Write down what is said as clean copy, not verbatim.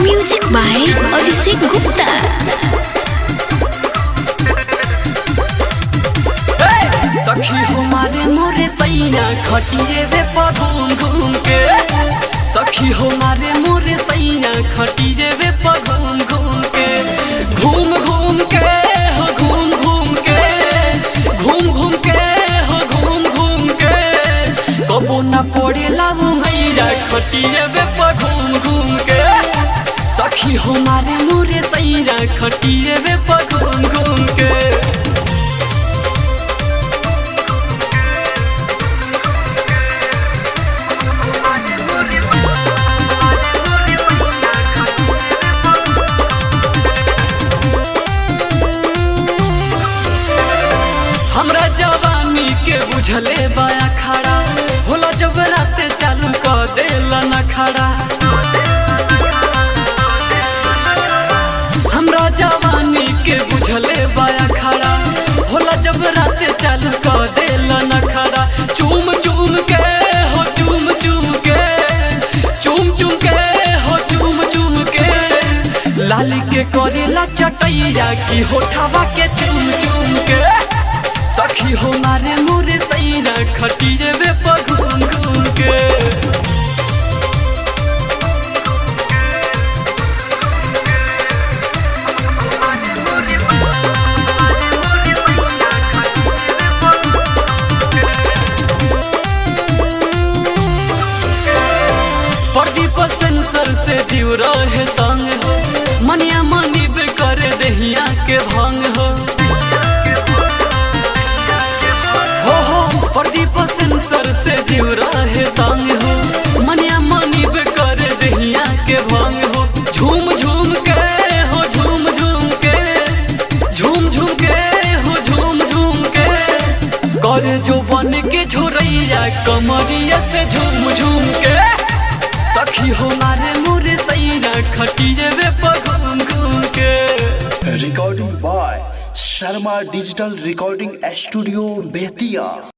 Music by Abhishek Gupta. सखी हमारे मोरे सैया खटिए रे घूम घूम के। सखी हमारे मोरे सैया खटिए रे घूम घूम के। घूम घूम के हो घूम घूम के, घूम घूम के हो घूम घूम के। कबो ना पड़ेला भैया खटिए रे घूम घूम के। सखी हमारे मोरे सैया खटिए रे घूम घूम के। हमरा जवानी के बुझले बाया खड़ा होला, जब राते चालू कर देला न खड़ा। हमरा जवानी के बुझले बाया खड़ा होला, जब राते चालू कर देला न खड़ा। चूम चूम के हो चूम चूम के, चूम चूम के हो चूम चूम के। लाली के करेला चटैया की होठवा के चूम चूम के। सखी हमारे मोरे सैया खटिए वे घूम घूम के। प्रदीप सेंसर से जीव रहे तंग हो, मनिया मनी बे करे दहिया के भंग हो। प्रदीप सेंसर से जीव रहे तंग हो, मनिया मनी बे करे दहिया के भंग हो। झूम झूम के हो झूम झूम के, झूम झूम के हो झूम झूम के। कर जो बन के झोरैया कमरिया से झूम झूम के। सखी हमारे मोरे सैया खटिए वे घूम घूम के। Recording by Sharma digital recording studio Bettiah.